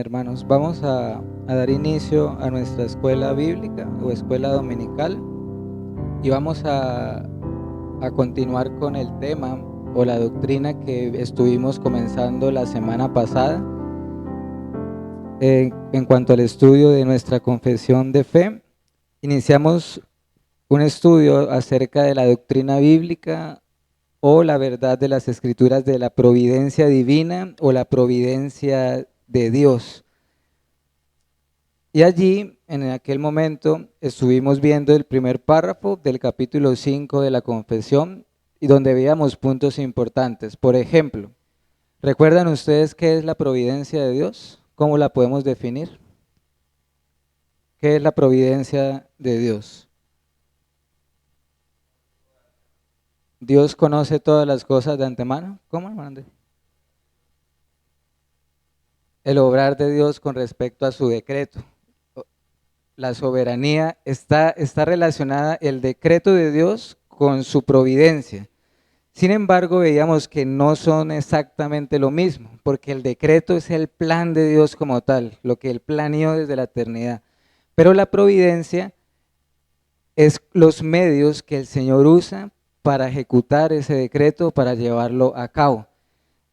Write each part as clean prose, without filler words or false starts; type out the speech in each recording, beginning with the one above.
Hermanos, vamos a dar inicio a nuestra escuela bíblica o escuela dominical y vamos a continuar con el tema o la doctrina que estuvimos comenzando la semana pasada en cuanto al estudio de nuestra confesión de fe. Iniciamos un estudio acerca de la doctrina bíblica o la verdad de las escrituras de la providencia divina o la providencia de Dios. Y allí, en aquel momento, estuvimos viendo el primer párrafo del capítulo 5 de la confesión y donde veíamos puntos importantes. Por ejemplo, ¿recuerdan ustedes qué es la providencia de Dios? ¿Cómo la podemos definir? ¿Qué es la providencia de Dios? Dios conoce todas las cosas de antemano. ¿Cómo, hermano? El obrar de Dios con respecto a su decreto. La soberanía está relacionada, el decreto de Dios con su providencia. Sin embargo, veíamos que no son exactamente lo mismo, porque el decreto es el plan de Dios como tal, lo que Él planeó desde la eternidad. Pero la providencia es los medios que el Señor usa para ejecutar ese decreto, para llevarlo a cabo.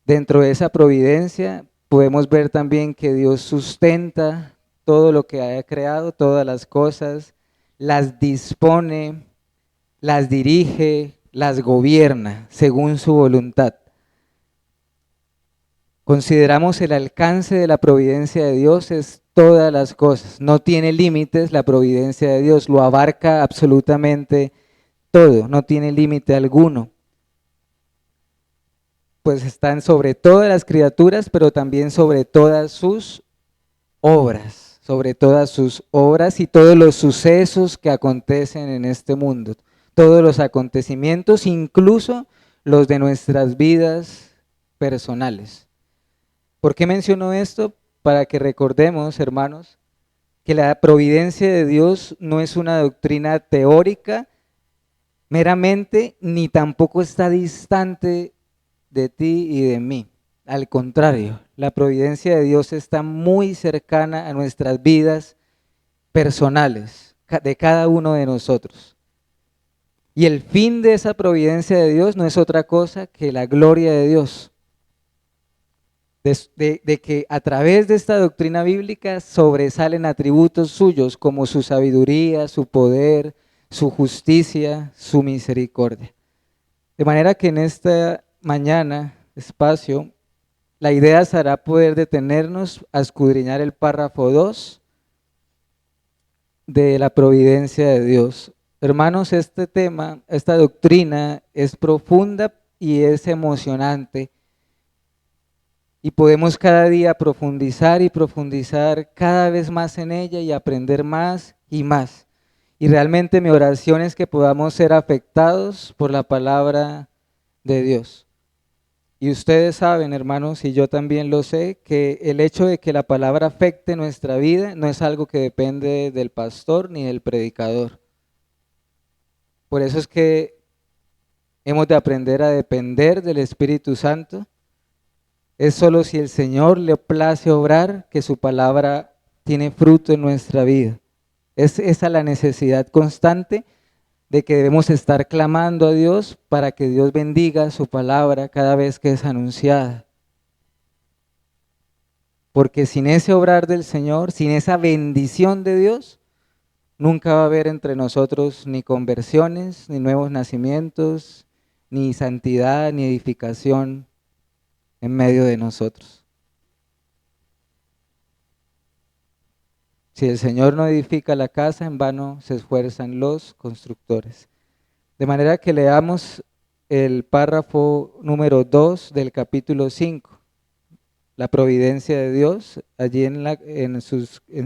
Dentro de esa providencia podemos ver también que Dios sustenta todo lo que haya creado, todas las cosas, las dispone, las dirige, las gobierna según su voluntad. Consideramos el alcance de la providencia de Dios es todas las cosas, no tiene límites la providencia de Dios, lo abarca absolutamente todo, no tiene límite alguno. Pues están sobre todas las criaturas, pero también sobre todas sus obras, sobre todas sus obras y todos los sucesos que acontecen en este mundo, todos los acontecimientos, incluso los de nuestras vidas personales. ¿Por qué menciono esto? Para que recordemos, hermanos, que la providencia de Dios no es una doctrina teórica meramente, ni tampoco está distante de ti y de mí. Al contrario, la providencia de Dios está muy cercana a nuestras vidas personales, de cada uno de nosotros. Y el fin de esa providencia de Dios no es otra cosa que la gloria de Dios. De que a través de esta doctrina bíblica sobresalen atributos suyos como su sabiduría, su poder, su justicia, su misericordia. De manera que en esta mañana, espacio, la idea será poder detenernos a escudriñar el párrafo 2 de la providencia de Dios. Hermanos, este tema, esta doctrina es profunda y es emocionante. Y podemos cada día profundizar y profundizar cada vez más en ella y aprender más y más. Y realmente mi oración es que podamos ser afectados por la palabra de Dios. Y ustedes saben, hermanos, y yo también lo sé, que el hecho de que la palabra afecte nuestra vida no es algo que depende del pastor ni del predicador. Por eso es que hemos de aprender a depender del Espíritu Santo. Es solo si el Señor le place obrar que su palabra tiene fruto en nuestra vida. Es esa la necesidad constante de que debemos estar clamando a Dios para que Dios bendiga su palabra cada vez que es anunciada. Porque sin ese obrar del Señor, sin esa bendición de Dios, nunca va a haber entre nosotros ni conversiones, ni nuevos nacimientos, ni santidad, ni edificación en medio de nosotros. Si el Señor no edifica la casa, en vano se esfuerzan los constructores. De manera que leamos el párrafo número 2 del capítulo 5, la providencia de Dios, allí en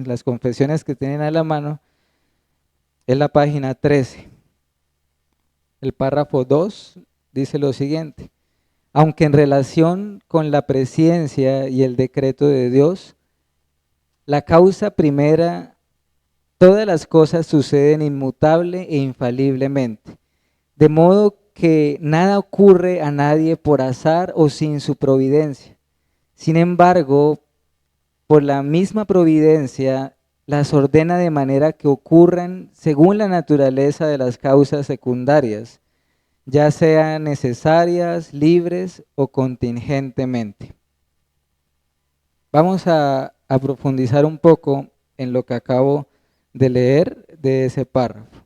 las confesiones que tienen a la mano, es la página 13. El párrafo 2 dice lo siguiente: aunque en relación con la presciencia y el decreto de Dios, la causa primera, todas las cosas suceden inmutable e infaliblemente, de modo que nada ocurre a nadie por azar o sin su providencia. Sin embargo, por la misma providencia, las ordena de manera que ocurran según la naturaleza de las causas secundarias, ya sean necesarias, libres o contingentemente. Vamos a profundizar un poco en lo que acabo de leer de ese párrafo.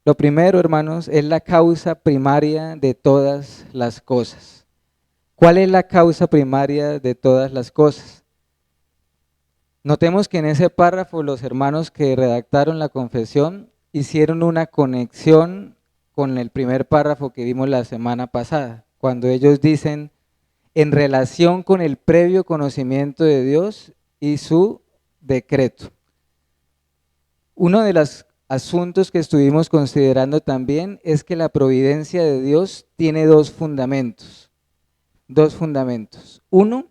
Lo primero, hermanos, es la causa primaria de todas las cosas. ¿Cuál es la causa primaria de todas las cosas? Notemos que en ese párrafo los hermanos que redactaron la confesión hicieron una conexión con el primer párrafo que vimos la semana pasada, cuando ellos dicen en relación con el previo conocimiento de Dios y su decreto. Uno de los asuntos que estuvimos considerando también es que la providencia de Dios tiene dos fundamentos. Uno,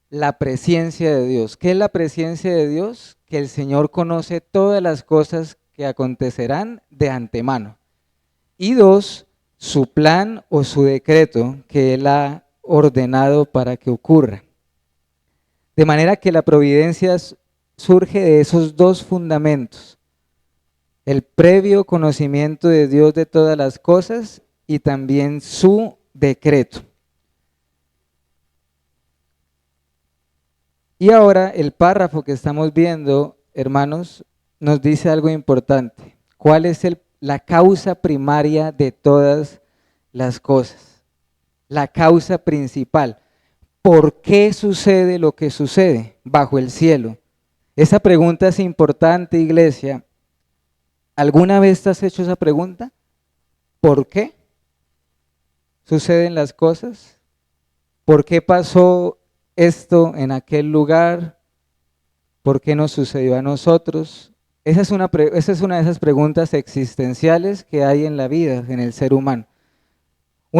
la presencia de Dios. ¿Qué es la presencia de Dios? Que el Señor conoce todas las cosas que acontecerán de antemano. Y dos, su plan o su decreto que Él ha ordenado para que ocurra. De manera que la providencia surge de esos dos fundamentos. El previo conocimiento de Dios de todas las cosas y también su decreto. Y ahora el párrafo que estamos viendo, hermanos, nos dice algo importante. ¿Cuál es la causa primaria de todas las cosas? La causa principal. ¿Por qué sucede lo que sucede bajo el cielo? Esa pregunta es importante, iglesia. ¿Alguna vez te has hecho esa pregunta? ¿Por qué suceden las cosas? ¿Por qué pasó esto en aquel lugar? ¿Por qué nos sucedió a nosotros? Esa es una de esas preguntas existenciales que hay en la vida, en el ser humano.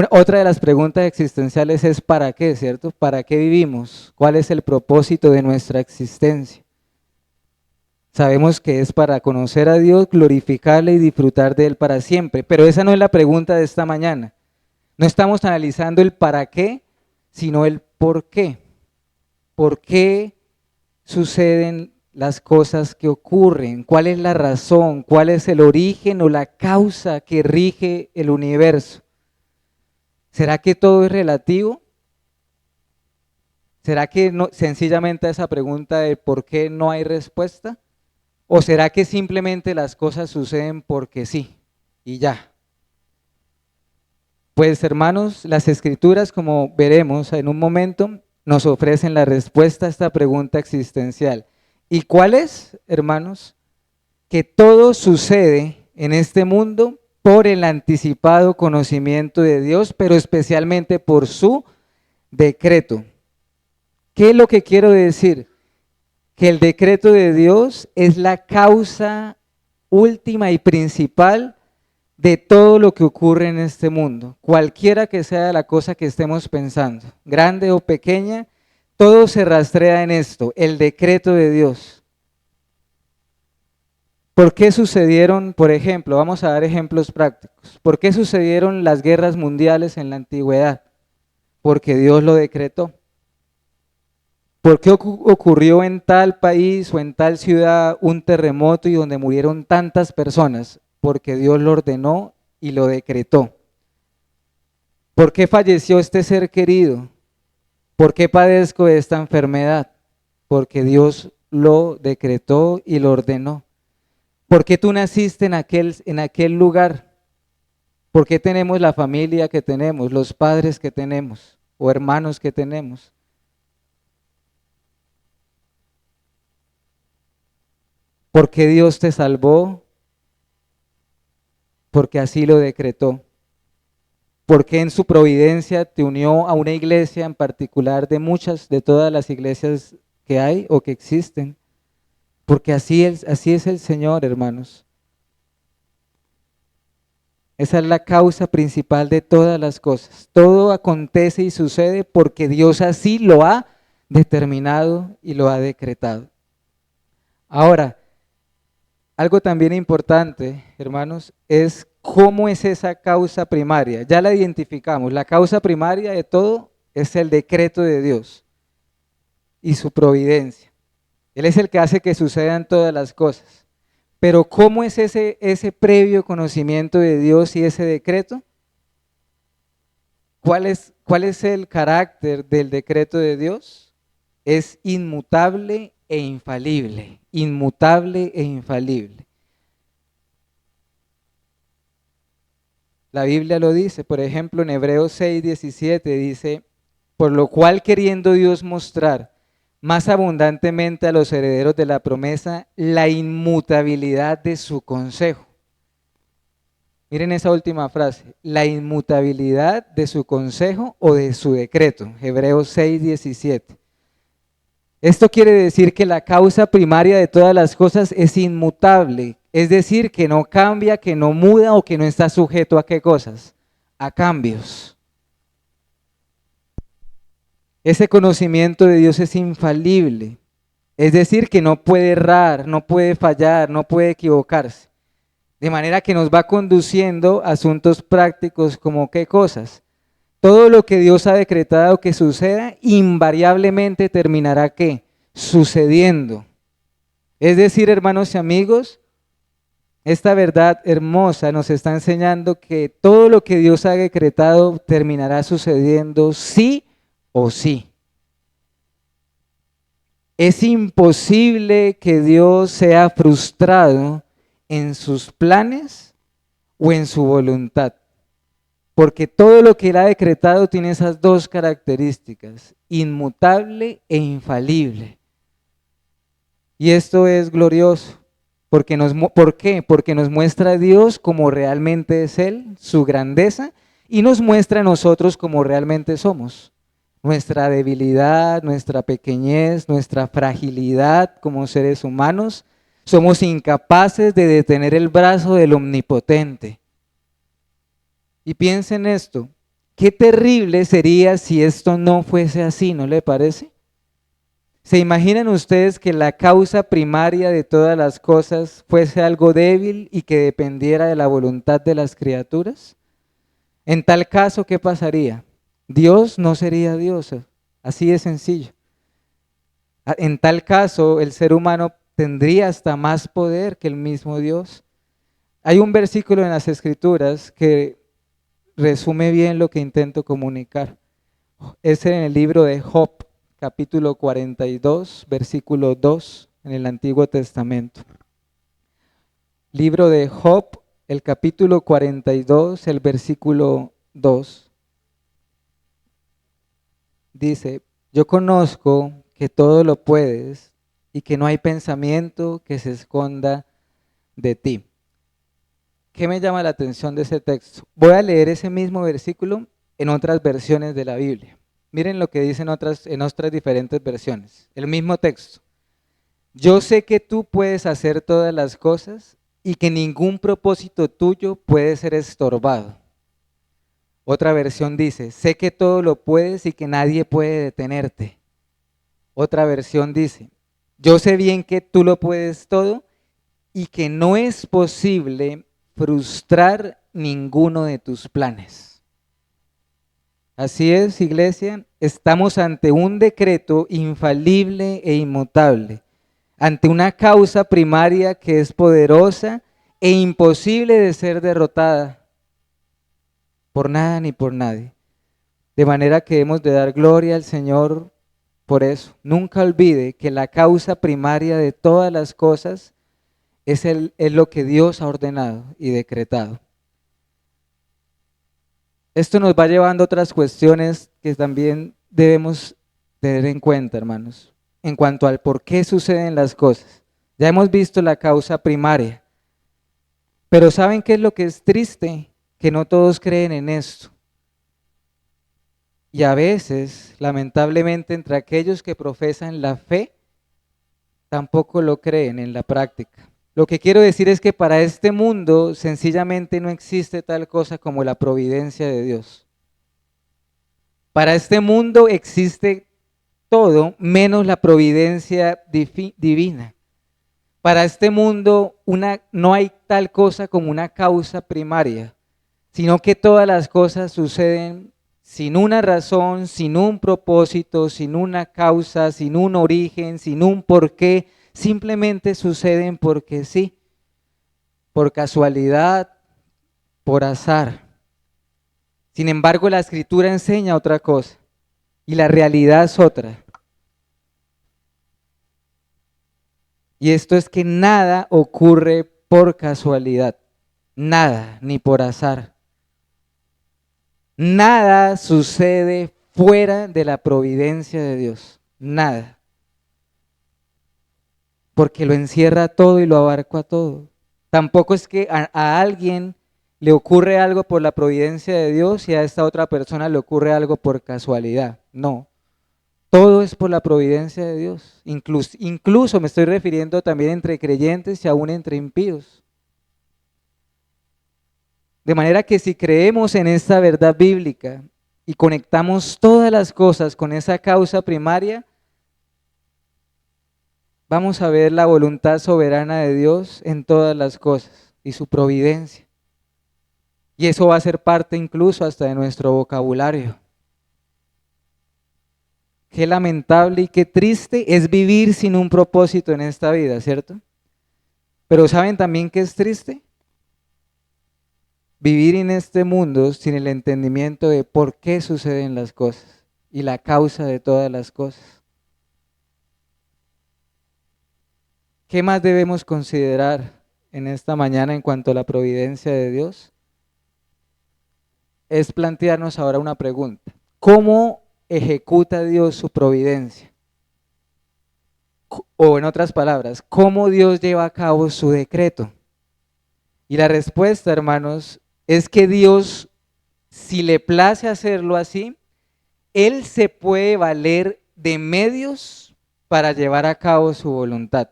Otra de las preguntas existenciales es ¿para qué? ¿Cierto? ¿Para qué vivimos? ¿Cuál es el propósito de nuestra existencia? Sabemos que es para conocer a Dios, glorificarle y disfrutar de Él para siempre, pero esa no es la pregunta de esta mañana. No estamos analizando el para qué, sino el por qué. ¿Por qué suceden las cosas que ocurren? ¿Cuál es la razón? ¿Cuál es el origen o la causa que rige el universo? ¿Será que todo es relativo? ¿Será que sencillamente a esa pregunta de por qué no hay respuesta? ¿O será que simplemente las cosas suceden porque sí y ya? Pues hermanos, las escrituras, como veremos en un momento, nos ofrecen la respuesta a esta pregunta existencial. ¿Y cuál es, hermanos? Que todo sucede en este mundo por el anticipado conocimiento de Dios, pero especialmente por su decreto. ¿Qué es lo que quiero decir? Que el decreto de Dios es la causa última y principal de todo lo que ocurre en este mundo, cualquiera que sea la cosa que estemos pensando, grande o pequeña, todo se rastrea en esto, el decreto de Dios. ¿Por qué sucedieron, por ejemplo, vamos a dar ejemplos prácticos, por qué sucedieron las guerras mundiales en la antigüedad? Porque Dios lo decretó. ¿Por qué ocurrió en tal país o en tal ciudad un terremoto y donde murieron tantas personas? Porque Dios lo ordenó y lo decretó. ¿Por qué falleció este ser querido? ¿Por qué padezco de esta enfermedad? Porque Dios lo decretó y lo ordenó. ¿Por qué tú naciste en aquel lugar? ¿Por qué tenemos la familia que tenemos, los padres que tenemos o hermanos que tenemos? ¿Por qué Dios te salvó? Porque así lo decretó. ¿Por qué en su providencia te unió a una iglesia en particular de todas las iglesias que hay o que existen? Porque así es el Señor, hermanos. Esa es la causa principal de todas las cosas. Todo acontece y sucede porque Dios así lo ha determinado y lo ha decretado. Ahora, algo también importante, hermanos, es cómo es esa causa primaria. Ya la identificamos. La causa primaria de todo es el decreto de Dios. y su providencia. Él es el que hace que sucedan todas las cosas. Pero ¿cómo es ese previo conocimiento de Dios y ese decreto? ¿Cuál es el carácter del decreto de Dios? Es inmutable e infalible, inmutable e infalible. La Biblia lo dice, por ejemplo, en Hebreos 6:17 dice, por lo cual queriendo Dios mostrar más abundantemente a los herederos de la promesa la inmutabilidad de su consejo. Miren esa última frase, la inmutabilidad de su consejo o de su decreto, Hebreos 6:17. Esto quiere decir que la causa primaria de todas las cosas es inmutable, es decir, que no cambia, que no muda o que no está sujeto a qué cosas, a cambios. Ese conocimiento de Dios es infalible, es decir, que no puede errar, no puede fallar, no puede equivocarse. De manera que nos va conduciendo a asuntos prácticos como qué cosas. Todo lo que Dios ha decretado que suceda, invariablemente terminará ¿qué? Sucediendo. Es decir, hermanos y amigos, esta verdad hermosa nos está enseñando que todo lo que Dios ha decretado terminará sucediendo sí o sí. Es imposible que Dios sea frustrado en sus planes o en su voluntad. Porque todo lo que Él ha decretado tiene esas dos características, inmutable e infalible. Y esto es glorioso. ¿Por qué? Porque nos muestra a Dios como realmente es Él, su grandeza, y nos muestra a nosotros como realmente somos. Nuestra debilidad, nuestra pequeñez, nuestra fragilidad como seres humanos. Somos incapaces de detener el brazo del Omnipotente. Y piensen esto, qué terrible sería si esto no fuese así, ¿no le parece? ¿Se imaginan ustedes que la causa primaria de todas las cosas fuese algo débil y que dependiera de la voluntad de las criaturas? En tal caso, ¿qué pasaría? Dios no sería Dios, así de sencillo. En tal caso, el ser humano tendría hasta más poder que el mismo Dios. Hay un versículo en las Escrituras que resume bien lo que intento comunicar. Es en el libro de Job, capítulo 42, versículo 2, en el Antiguo Testamento. Libro de Job, el capítulo 42, el versículo 2. Dice, yo conozco que todo lo puedes y que no hay pensamiento que se esconda de ti. ¿Qué me llama la atención de ese texto? Voy a leer ese mismo versículo en otras versiones de la Biblia. Miren lo que dicen en otras diferentes versiones. El mismo texto. Yo sé que tú puedes hacer todas las cosas y que ningún propósito tuyo puede ser estorbado. Otra versión dice, sé que todo lo puedes y que nadie puede detenerte. Otra versión dice, yo sé bien que tú lo puedes todo y que no es posible frustrar ninguno de tus planes. Así es, iglesia, estamos ante un decreto infalible e inmutable, ante una causa primaria que es poderosa e imposible de ser derrotada por nada ni por nadie. De manera que hemos de dar gloria al Señor por eso. Nunca olvide que la causa primaria de todas las cosas es lo que Dios ha ordenado y decretado. Esto nos va llevando a otras cuestiones que también debemos tener en cuenta, hermanos, en cuanto al por qué suceden las cosas. Ya hemos visto la causa primaria, pero ¿saben qué es lo que es triste? Que no todos creen en esto. Y a veces, lamentablemente, entre aquellos que profesan la fe, tampoco lo creen en la práctica. Lo que quiero decir es que para este mundo sencillamente no existe tal cosa como la providencia de Dios. Para este mundo existe todo menos la providencia divina. Para este mundo no hay tal cosa como una causa primaria, sino que todas las cosas suceden sin una razón, sin un propósito, sin una causa, sin un origen, sin un porqué, simplemente suceden porque sí, por casualidad, por azar. Sin embargo, la Escritura enseña otra cosa y la realidad es otra. Y esto es que nada ocurre por casualidad, nada, ni por azar. Nada sucede fuera de la providencia de Dios, nada. Porque lo encierra todo y lo abarca todo. Tampoco es que a alguien le ocurre algo por la providencia de Dios y a esta otra persona le ocurre algo por casualidad. No, todo es por la providencia de Dios. Incluso me estoy refiriendo también entre creyentes y aún entre impíos. De manera que si creemos en esta verdad bíblica y conectamos todas las cosas con esa causa primaria, vamos a ver la voluntad soberana de Dios en todas las cosas y su providencia. Y eso va a ser parte incluso hasta de nuestro vocabulario. Qué lamentable y qué triste es vivir sin un propósito en esta vida, ¿cierto? Pero ¿saben también qué es triste? Vivir en este mundo sin el entendimiento de por qué suceden las cosas y la causa de todas las cosas. ¿Qué más debemos considerar en esta mañana en cuanto a la providencia de Dios? Es plantearnos ahora una pregunta. ¿Cómo ejecuta Dios su providencia? O en otras palabras, ¿cómo Dios lleva a cabo su decreto? Y la respuesta, hermanos, es que Dios, si le place hacerlo así, Él se puede valer de medios para llevar a cabo su voluntad.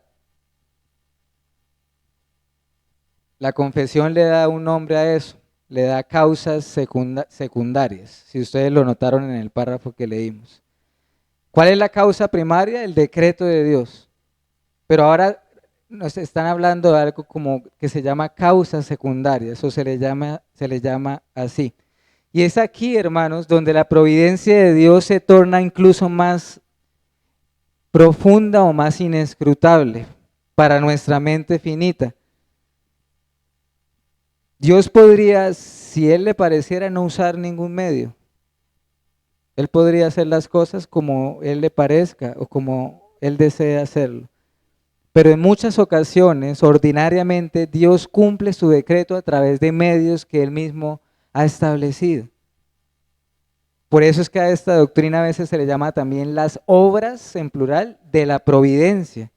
La confesión le da un nombre a eso, le da causas secundarias, si ustedes lo notaron en el párrafo que leímos. ¿Cuál es la causa primaria? El decreto de Dios. Pero ahora nos están hablando de algo como que se llama causas secundarias, o se le llama así. Y es aquí, hermanos, donde la providencia de Dios se torna incluso más profunda o más inescrutable para nuestra mente finita. Dios podría, si Él le pareciera, no usar ningún medio. Él podría hacer las cosas como Él le parezca o como Él desea hacerlo. Pero en muchas ocasiones, ordinariamente, Dios cumple su decreto a través de medios que Él mismo ha establecido. Por eso es que a esta doctrina a veces se le llama también las obras, en plural, de la providencia.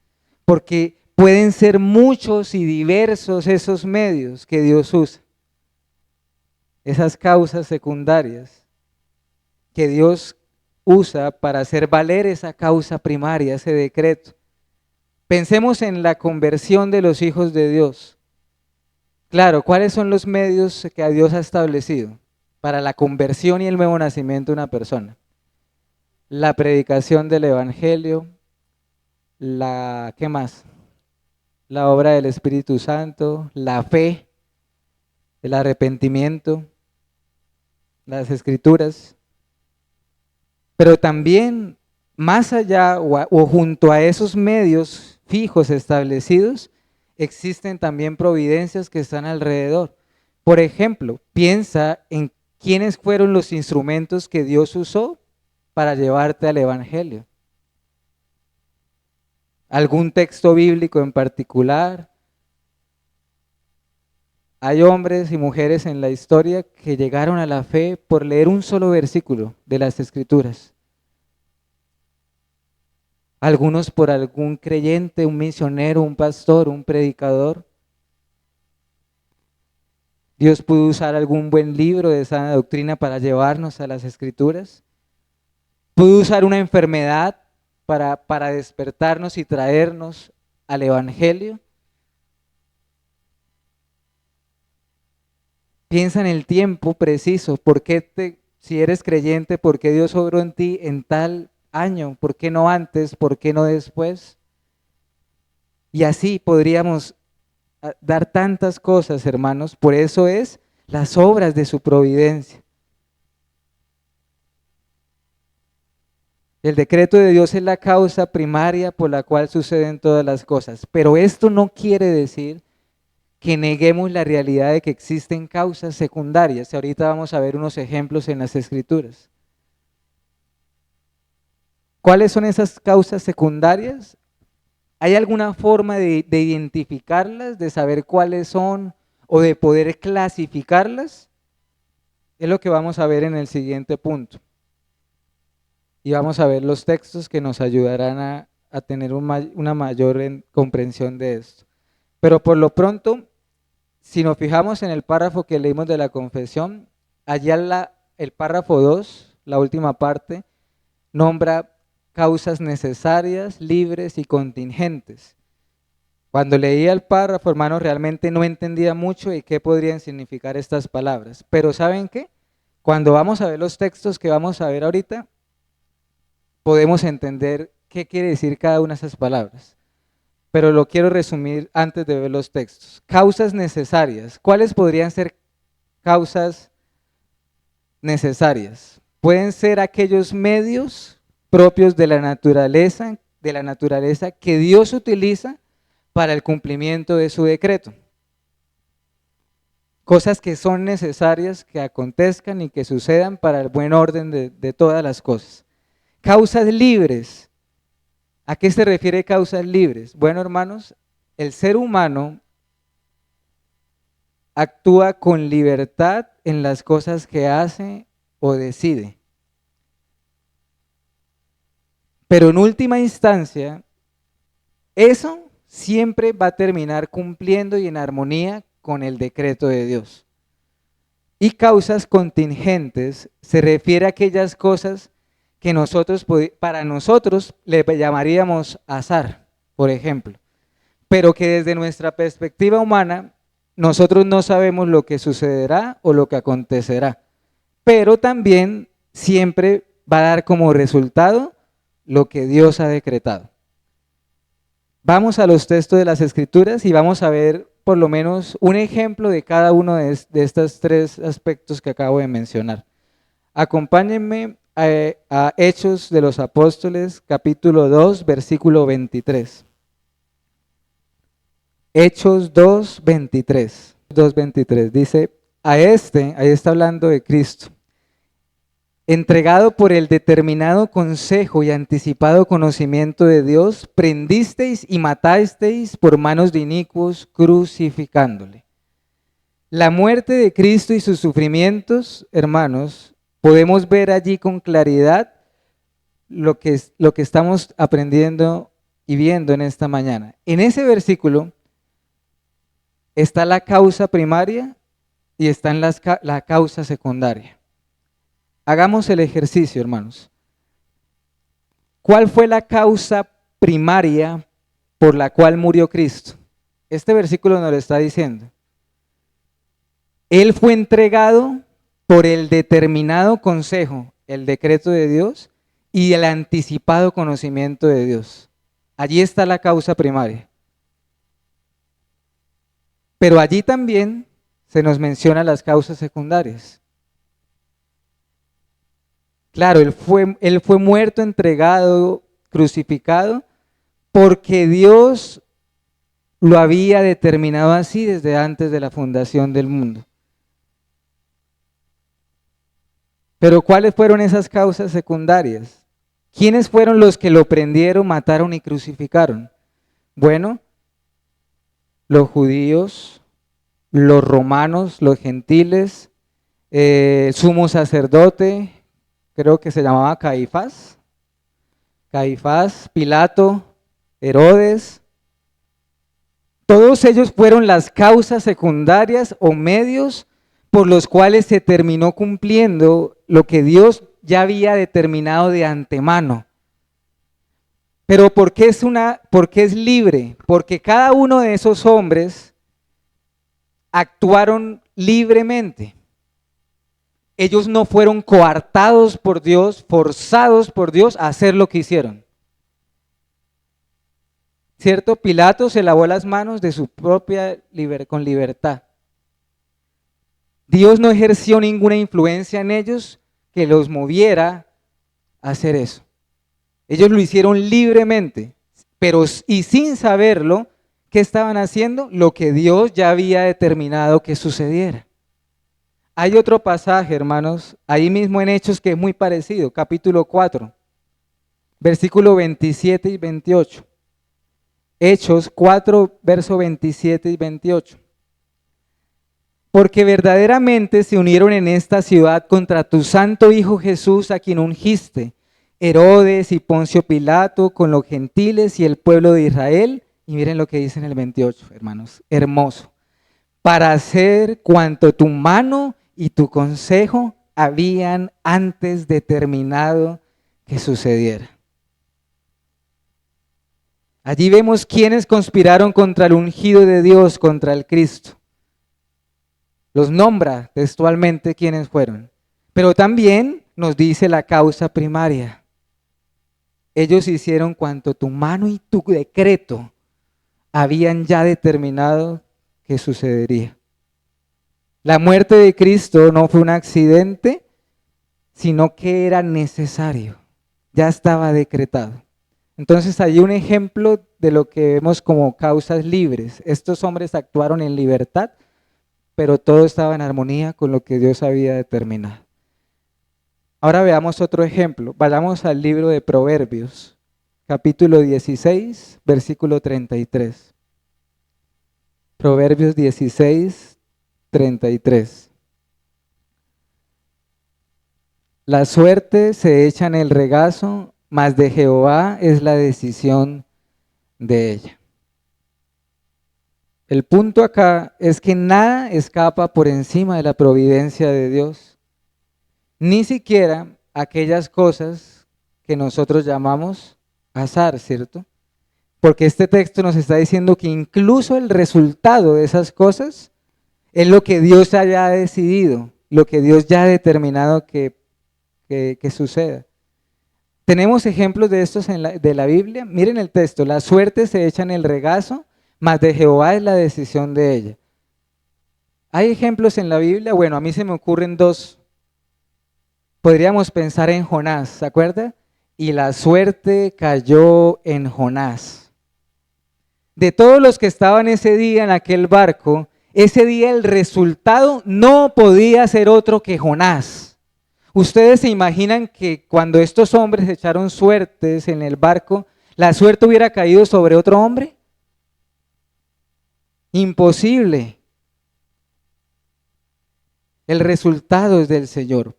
Porque pueden ser muchos y diversos esos medios que Dios usa. Esas causas secundarias que Dios usa para hacer valer esa causa primaria, ese decreto. Pensemos en la conversión de los hijos de Dios. Claro, ¿cuáles son los medios que Dios ha establecido para la conversión y el nuevo nacimiento de una persona? La predicación del evangelio, ¿qué más? La obra del Espíritu Santo, la fe, el arrepentimiento, las escrituras. Pero también más allá o junto a esos medios fijos establecidos, existen también providencias que están alrededor. Por ejemplo, piensa en quiénes fueron los instrumentos que Dios usó para llevarte al evangelio. ¿Algún texto bíblico en particular? Hay hombres y mujeres en la historia que llegaron a la fe por leer un solo versículo de las Escrituras. Algunos por algún creyente, un misionero, un pastor, un predicador. Dios pudo usar algún buen libro de sana doctrina para llevarnos a las Escrituras. Pudo usar una enfermedad para despertarnos y traernos al evangelio. Piensa en el tiempo preciso, si eres creyente, ¿por qué Dios obró en ti en tal año? ¿Por qué no antes? ¿Por qué no después? Y así podríamos dar tantas cosas, hermanos. Por eso es las obras de su providencia. El decreto de Dios es la causa primaria por la cual suceden todas las cosas, pero esto no quiere decir que neguemos la realidad de que existen causas secundarias. Y ahorita vamos a ver unos ejemplos en las Escrituras. ¿Cuáles son esas causas secundarias? ¿Hay alguna forma de identificarlas, de saber cuáles son o de poder clasificarlas? Es lo que vamos a ver en el siguiente punto. Y vamos a ver los textos que nos ayudarán a tener una mayor comprensión de esto. Pero por lo pronto, si nos fijamos en el párrafo que leímos de la confesión, allá el párrafo 2, la última parte, nombra causas necesarias, libres y contingentes. Cuando leía el párrafo, hermano, realmente no entendía mucho de qué podrían significar estas palabras. Pero ¿saben qué? Cuando vamos a ver los textos que vamos a ver ahorita, podemos entender qué quiere decir cada una de esas palabras. Pero lo quiero resumir antes de ver los textos. Causas necesarias. ¿Cuáles podrían ser causas necesarias? Pueden ser aquellos medios propios de la naturaleza que Dios utiliza para el cumplimiento de su decreto. Cosas que son necesarias que acontezcan y que sucedan para el buen orden de todas las cosas. Causas libres. ¿A qué se refiere causas libres? Bueno, hermanos, el ser humano actúa con libertad en las cosas que hace o decide. Pero en última instancia, eso siempre va a terminar cumpliendo y en armonía con el decreto de Dios. Y causas contingentes se refiere a aquellas cosas que para nosotros le llamaríamos azar, por ejemplo, pero que desde nuestra perspectiva humana nosotros no sabemos lo que sucederá o lo que acontecerá, pero también siempre va a dar como resultado lo que Dios ha decretado. Vamos a los textos de las Escrituras y vamos a ver por lo menos un ejemplo de cada uno de estos tres aspectos que acabo de mencionar. Acompáñenme a Hechos de los Apóstoles, capítulo 2, versículo 23. Hechos 2, 23. 2, 23 dice, ahí está hablando de Cristo, entregado por el determinado consejo y anticipado conocimiento de Dios, prendisteis y matasteis por manos de inicuos, crucificándole. La muerte de Cristo y sus sufrimientos, hermanos, podemos ver allí con claridad lo que estamos aprendiendo y viendo en esta mañana. En ese versículo está la causa primaria y está la causa secundaria. Hagamos el ejercicio, hermanos. ¿Cuál fue la causa primaria por la cual murió Cristo? Este versículo nos lo está diciendo. Él fue entregado por el determinado consejo, el decreto de Dios y el anticipado conocimiento de Dios. Allí está la causa primaria. Pero allí también se nos menciona las causas secundarias. Claro, él fue muerto, entregado, crucificado, porque Dios lo había determinado así desde antes de la fundación del mundo. Pero ¿cuáles fueron esas causas secundarias? ¿Quiénes fueron los que lo prendieron, mataron y crucificaron? Bueno, los judíos, los romanos, los gentiles, el sumo sacerdote, creo que se llamaba Caifás, Pilato, Herodes. Todos ellos fueron las causas secundarias o medios por los cuales se terminó cumpliendo lo que Dios ya había determinado de antemano. Pero ¿por qué es libre? Porque cada uno de esos hombres actuaron libremente. Ellos no fueron coartados por Dios, forzados por Dios a hacer lo que hicieron. ¿Cierto? Pilato se lavó las manos de su propia con libertad. Dios no ejerció ninguna influencia en ellos que los moviera a hacer eso. Ellos lo hicieron libremente, pero y sin saberlo, ¿qué estaban haciendo? Lo que Dios ya había determinado que sucediera. Hay otro pasaje, hermanos, ahí mismo en Hechos que es muy parecido, capítulo 4, versículo 27 y 28. Hechos 4, verso 27 y 28. Porque verdaderamente se unieron en esta ciudad contra tu santo Hijo Jesús, a quien ungiste, Herodes y Poncio Pilato, con los gentiles y el pueblo de Israel. Y miren lo que dice en el 28, hermanos, hermoso. Para hacer cuanto tu mano y tu consejo habían antes determinado que sucediera. Allí vemos quienes conspiraron contra el ungido de Dios, contra el Cristo. Los nombra textualmente quiénes fueron, pero también nos dice la causa primaria. Ellos hicieron cuanto tu mano y tu decreto habían ya determinado que sucedería. La muerte de Cristo no fue un accidente, sino que era necesario, ya estaba decretado. Entonces hay un ejemplo de lo que vemos como causas libres. Estos hombres actuaron en libertad, pero todo estaba en armonía con lo que Dios había determinado. Ahora veamos otro ejemplo. Vayamos al libro de Proverbios, capítulo 16, versículo 33. Proverbios 16, 33. La suerte se echa en el regazo, mas de Jehová es la decisión de ella. El punto acá es que nada escapa por encima de la providencia de Dios, ni siquiera aquellas cosas que nosotros llamamos azar, ¿cierto? Porque este texto nos está diciendo que incluso el resultado de esas cosas es lo que Dios haya decidido, lo que Dios ya ha determinado que suceda. Tenemos ejemplos de estos de la Biblia. Miren el texto, la suerte se echa en el regazo, mas de Jehová es la decisión de ella. ¿Hay ejemplos en la Biblia? Bueno, a mí se me ocurren dos. Podríamos pensar en Jonás, ¿se acuerda? Y la suerte cayó en Jonás. De todos los que estaban ese día en aquel barco, ese día el resultado no podía ser otro que Jonás. ¿Ustedes se imaginan que cuando estos hombres echaron suertes en el barco, la suerte hubiera caído sobre otro hombre? Imposible. El resultado es del Señor.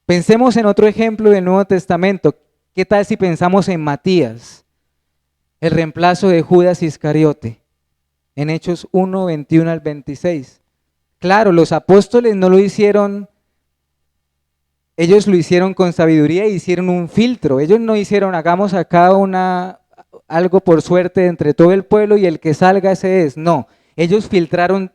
Pensemos en otro ejemplo del Nuevo Testamento. ¿Qué tal si pensamos en Matías, el reemplazo de Judas Iscariote, en Hechos 1, 21 al 26? Claro, los apóstoles no lo hicieron, ellos lo hicieron con sabiduría e hicieron un filtro. Ellos no hicieron, hagamos acá algo por suerte entre todo el pueblo y el que salga ese es. No, ellos filtraron,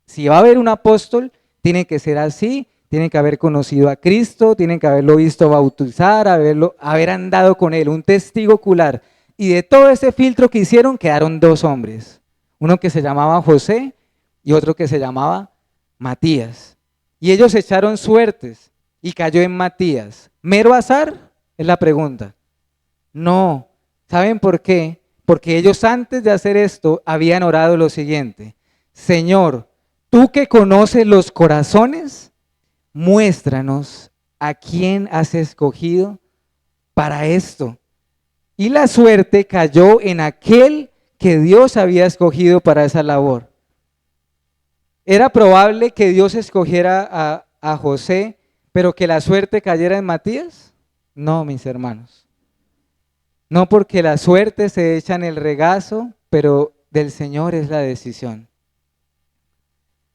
si va a haber un apóstol, tiene que ser así. Tienen que haber conocido a Cristo, tienen que haberlo visto bautizar, haber andado con él, un testigo ocular. Y de todo ese filtro que hicieron quedaron dos hombres, uno que se llamaba José y otro que se llamaba Matías. Y ellos echaron suertes y cayó en Matías. ¿Mero azar? Es la pregunta. No. ¿Saben por qué? Porque ellos antes de hacer esto habían orado lo siguiente: Señor, tú que conoces los corazones, muéstranos a quién has escogido para esto. Y la suerte cayó en aquel que Dios había escogido para esa labor. ¿Era probable que Dios escogiera a José, pero que la suerte cayera en Matías? No, mis hermanos. No, porque la suerte se echa en el regazo, pero del Señor es la decisión.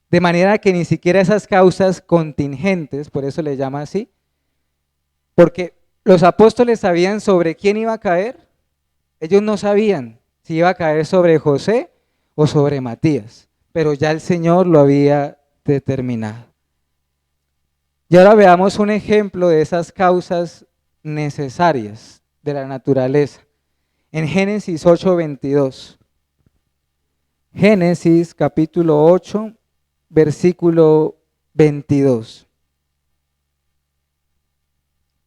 De manera que ni siquiera esas causas contingentes, por eso le llama así, porque los apóstoles sabían sobre quién iba a caer, ellos no sabían si iba a caer sobre José o sobre Matías, pero ya el Señor lo había determinado. Y ahora veamos un ejemplo de esas causas necesarias de la naturaleza. En Génesis 8:22. Génesis capítulo 8, versículo 22.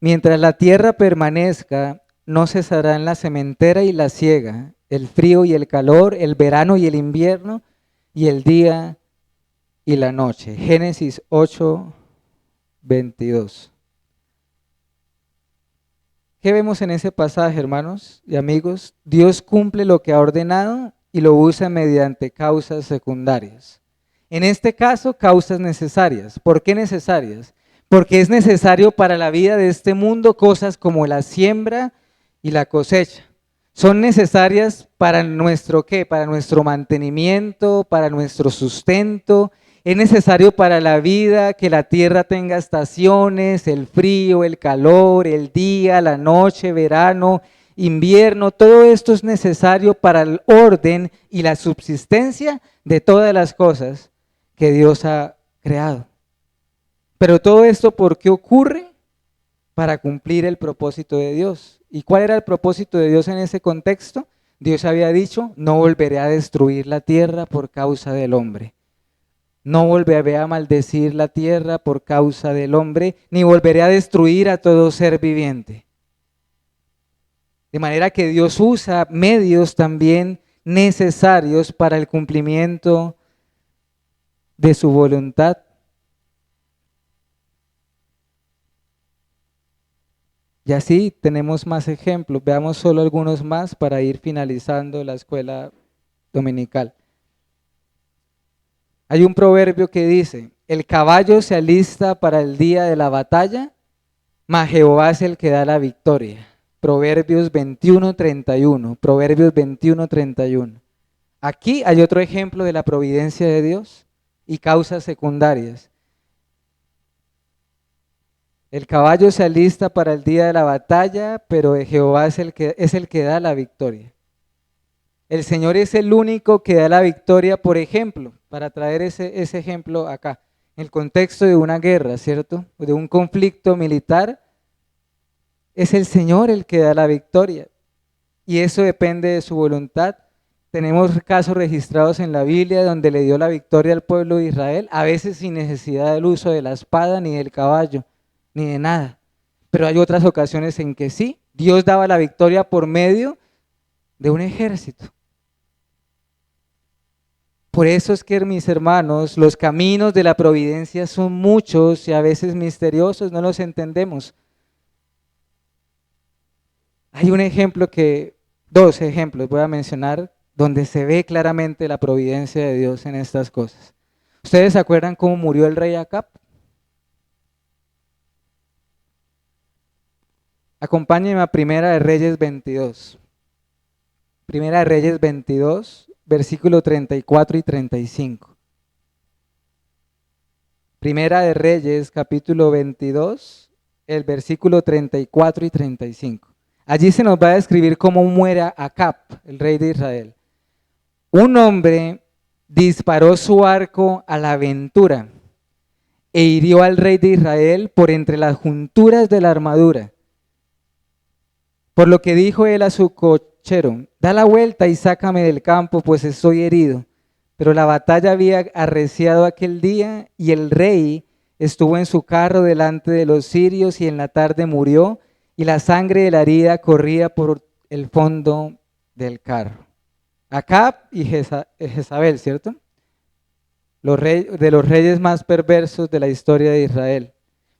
Mientras la tierra permanezca, no cesarán la sementera y la siega, el frío y el calor, el verano y el invierno, y el día y la noche. Génesis 8, 22. ¿Qué vemos en ese pasaje, hermanos y amigos? Dios cumple lo que ha ordenado y lo usa mediante causas secundarias. En este caso, causas necesarias. ¿Por qué necesarias? Porque es necesario para la vida de este mundo cosas como la siembra y la cosecha. Son necesarias para nuestro ¿qué? Para nuestro mantenimiento, para nuestro sustento. Es necesario para la vida que la tierra tenga estaciones, el frío, el calor, el día, la noche, verano, invierno. Todo esto es necesario para el orden y la subsistencia de todas las cosas que Dios ha creado. Pero todo esto, ¿por qué ocurre? Para cumplir el propósito de Dios. ¿Y cuál era el propósito de Dios en ese contexto? Dios había dicho, no volveré a destruir la tierra por causa del hombre. No volveré a maldecir la tierra por causa del hombre, ni volveré a destruir a todo ser viviente. De manera que Dios usa medios también necesarios para el cumplimiento de su voluntad. Y así tenemos más ejemplos. Veamos solo algunos más para ir finalizando la escuela dominical. Hay un proverbio que dice, el caballo se alista para el día de la batalla, mas Jehová es el que da la victoria. Proverbios 21:31. Proverbios 21:31. Aquí hay otro ejemplo de la providencia de Dios y causas secundarias. El caballo se alista para el día de la batalla, pero Jehová es el que da la victoria. El Señor es el único que da la victoria, por ejemplo, para traer ese ejemplo acá, en el contexto de una guerra, ¿cierto? De un conflicto militar, es el Señor el que da la victoria. Y eso depende de su voluntad. Tenemos casos registrados en la Biblia donde le dio la victoria al pueblo de Israel, a veces sin necesidad del uso de la espada ni del caballo, ni de nada. Pero hay otras ocasiones en que sí, Dios daba la victoria por medio de un ejército. Por eso es que, mis hermanos, los caminos de la providencia son muchos y a veces misteriosos, no los entendemos. Hay dos ejemplos voy a mencionar donde se ve claramente la providencia de Dios en estas cosas. ¿Ustedes se acuerdan cómo murió el rey Acab? Acompáñenme a Primera de Reyes 22. Primera de Reyes 22, versículo 34 y 35. Primera de Reyes, capítulo 22, el versículo 34 y 35. Allí se nos va a describir cómo muere Acab, el rey de Israel. Un hombre disparó su arco a la aventura e hirió al rey de Israel por entre las junturas de la armadura. Por lo que dijo él a su cochero, da la vuelta y sácame del campo, pues estoy herido. Pero la batalla había arreciado aquel día y el rey estuvo en su carro delante de los sirios y en la tarde murió y la sangre de la herida corría por el fondo del carro. Acab y Jezabel, ¿cierto? De los reyes más perversos de la historia de Israel.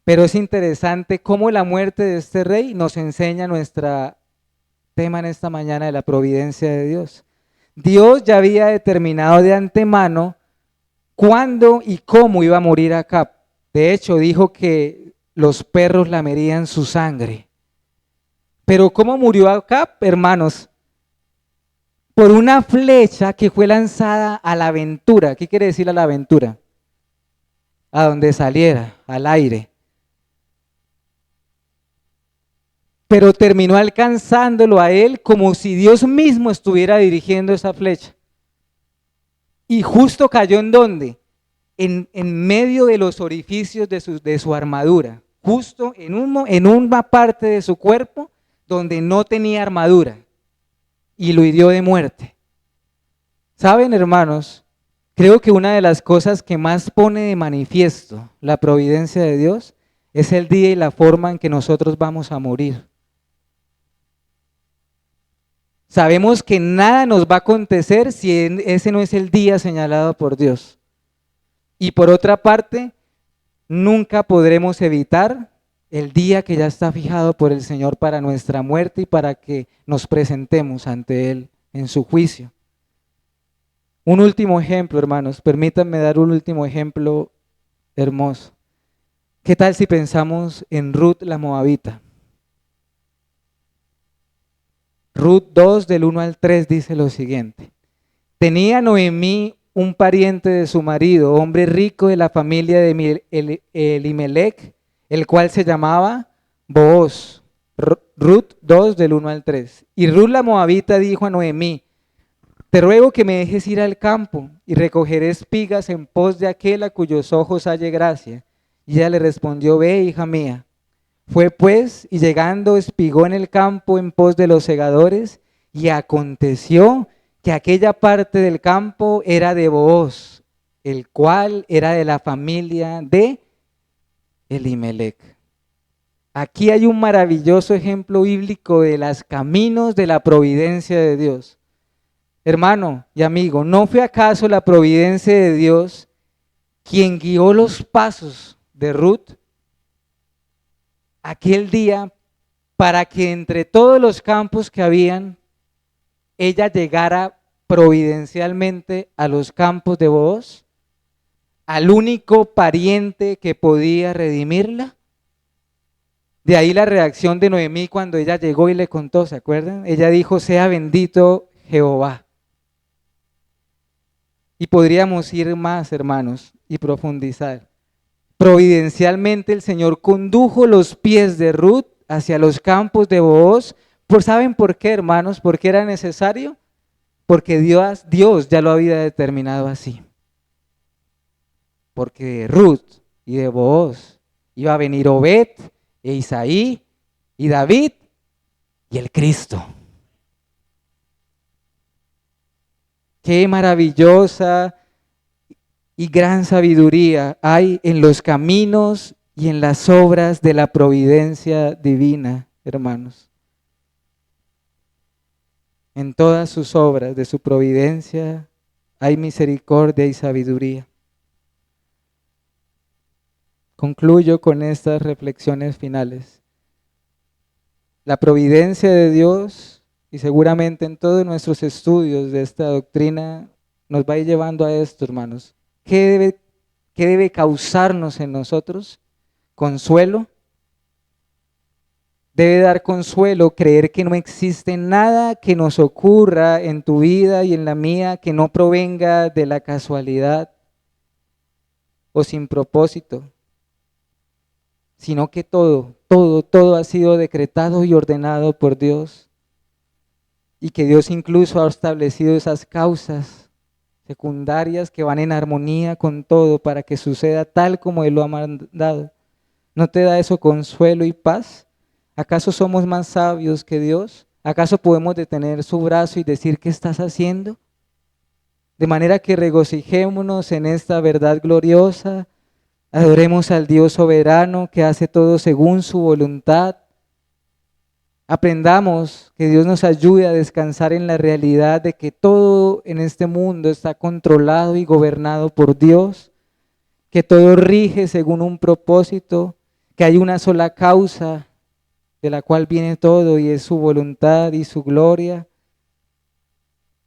Pero es interesante cómo la muerte de este rey nos enseña nuestro tema en esta mañana de la providencia de Dios. Dios ya había determinado de antemano cuándo y cómo iba a morir Acab. De hecho, dijo que los perros lamerían su sangre. Pero ¿cómo murió Acab, hermanos? Por una flecha que fue lanzada a la aventura. ¿Qué quiere decir a la aventura? A donde saliera, al aire. Pero terminó alcanzándolo a él como si Dios mismo estuviera dirigiendo esa flecha. Y justo cayó ¿en dónde? En medio de los orificios de su armadura. Justo en una parte de su cuerpo donde no tenía armadura. Y lo hirió de muerte. ¿Saben, hermanos? Creo que una de las cosas que más pone de manifiesto la providencia de Dios es el día y la forma en que nosotros vamos a morir. Sabemos que nada nos va a acontecer si ese no es el día señalado por Dios. Y por otra parte, nunca podremos evitar el día que ya está fijado por el Señor para nuestra muerte y para que nos presentemos ante Él en su juicio. Un último ejemplo, hermanos, permítanme dar un último ejemplo hermoso. ¿Qué tal si pensamos en Ruth la Moabita? Ruth 2 del 1 al 3 dice lo siguiente. Tenía Noemí un pariente de su marido, hombre rico de la familia de Elimelech, el cual se llamaba Booz. Ruth 2 del 1 al 3. Y Ruth la Moabita dijo a Noemí, te ruego que me dejes ir al campo y recogeré espigas en pos de aquel a cuyos ojos halle gracia. Y ella le respondió, ve, hija mía. Fue pues, y llegando espigó en el campo en pos de los segadores, y aconteció que aquella parte del campo era de Booz, el cual era de la familia de Elimelech. Aquí hay un maravilloso ejemplo bíblico de los caminos de la providencia de Dios. Hermano y amigo, ¿no fue acaso la providencia de Dios quien guió los pasos de Ruth aquel día para que entre todos los campos que habían, ella llegara providencialmente a los campos de Booz, al único pariente que podía redimirla? De ahí la reacción de Noemí cuando ella llegó y le contó, ¿se acuerdan? Ella dijo, sea bendito Jehová. Y podríamos ir más, hermanos, y profundizar. Providencialmente el Señor condujo los pies de Ruth hacia los campos de Booz. ¿Saben por qué, hermanos? ¿Por qué era necesario? Porque Dios ya lo había determinado así. Porque de Ruth y de Booz iba a venir Obed e Isaí y David y el Cristo. Qué maravillosa y gran sabiduría hay en los caminos y en las obras de la providencia divina, hermanos. En todas sus obras de su providencia hay misericordia y sabiduría. Concluyo con estas reflexiones finales. La providencia de Dios, y seguramente en todos nuestros estudios de esta doctrina, nos va a ir llevando a esto, hermanos. ¿Qué debe causarnos en nosotros? Consuelo. Debe dar consuelo creer que no existe nada que nos ocurra en tu vida y en la mía que no provenga de la casualidad o sin propósito, sino que todo ha sido decretado y ordenado por Dios, y que Dios incluso ha establecido esas causas secundarias que van en armonía con todo para que suceda tal como Él lo ha mandado. ¿No te da eso consuelo y paz? ¿Acaso somos más sabios que Dios? ¿Acaso podemos detener su brazo y decir qué estás haciendo? De manera que regocijémonos en esta verdad gloriosa, adoremos al Dios soberano que hace todo según su voluntad. Aprendamos que Dios nos ayude a descansar en la realidad de que todo en este mundo está controlado y gobernado por Dios, que todo rige según un propósito, que hay una sola causa de la cual viene todo y es su voluntad y su gloria.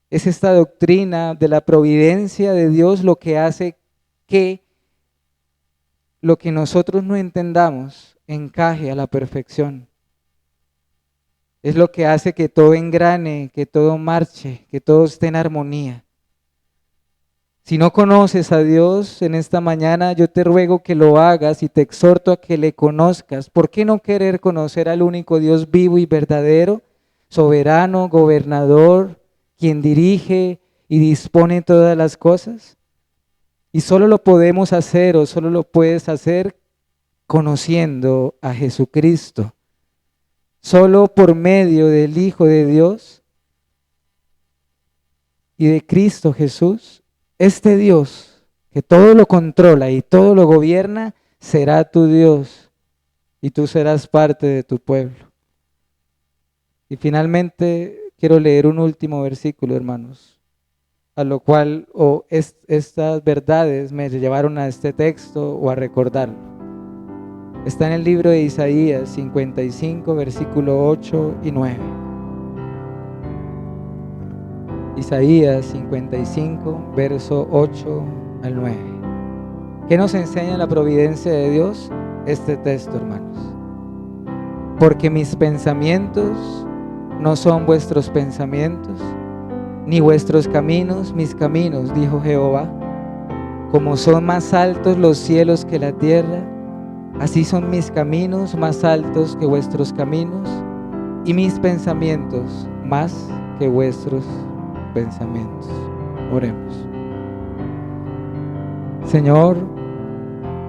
Es esta doctrina de la providencia de Dios lo que hace que lo que nosotros no entendamos encaje a la perfección. Es lo que hace que todo engrane, que todo marche, que todo esté en armonía. Si no conoces a Dios en esta mañana, yo te ruego que lo hagas y te exhorto a que le conozcas. ¿Por qué no querer conocer al único Dios vivo y verdadero, soberano, gobernador, quien dirige y dispone todas las cosas? Y solo lo podemos hacer o solo lo puedes hacer conociendo a Jesucristo. Solo por medio del Hijo de Dios y de Cristo Jesús, este Dios que todo lo controla y todo lo gobierna, será tu Dios y tú serás parte de tu pueblo. Y finalmente quiero leer un último versículo, hermanos, a lo cual estas verdades me llevaron a este texto o a recordarlo. Está en el libro de Isaías 55, versículo 8 y 9. Isaías 55, verso 8 al 9. ¿Qué nos enseña la providencia de Dios? Este texto, hermanos. Porque mis pensamientos no son vuestros pensamientos, ni vuestros caminos mis caminos, dijo Jehová. Como son más altos los cielos que la tierra, así son mis caminos más altos que vuestros caminos, y mis pensamientos más que vuestros pensamientos. Oremos. Señor,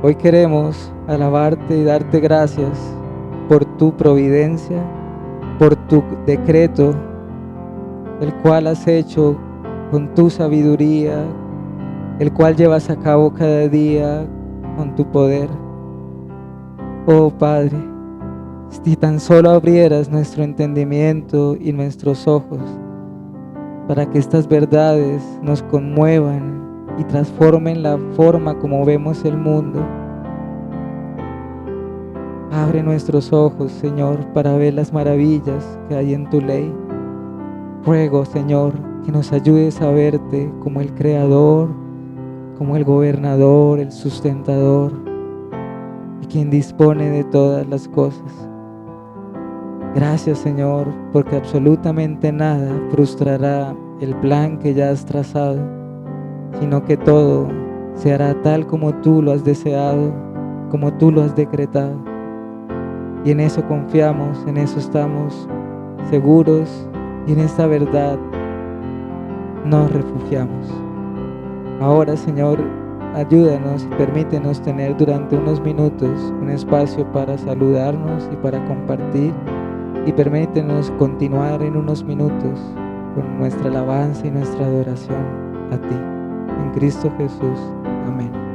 hoy queremos alabarte y darte gracias por tu providencia, por tu decreto, el cual has hecho con tu sabiduría, el cual llevas a cabo cada día con tu poder. Oh Padre, si tan solo abrieras nuestro entendimiento y nuestros ojos para que estas verdades nos conmuevan y transformen la forma como vemos el mundo. Abre nuestros ojos, Señor, para ver las maravillas que hay en tu ley. Ruego, Señor, que nos ayudes a verte como el Creador, como el Gobernador, el Sustentador y quien dispone de todas las cosas. Gracias, Señor, porque absolutamente nada frustrará el plan que ya has trazado, sino que todo se hará tal como tú lo has deseado, como tú lo has decretado. Y en eso confiamos, en eso estamos seguros y en esta verdad nos refugiamos. Ahora, Señor, ayúdanos y permítenos tener durante unos minutos un espacio para saludarnos y para compartir, y permítenos continuar en unos minutos con nuestra alabanza y nuestra adoración a ti. En Cristo Jesús. Amén.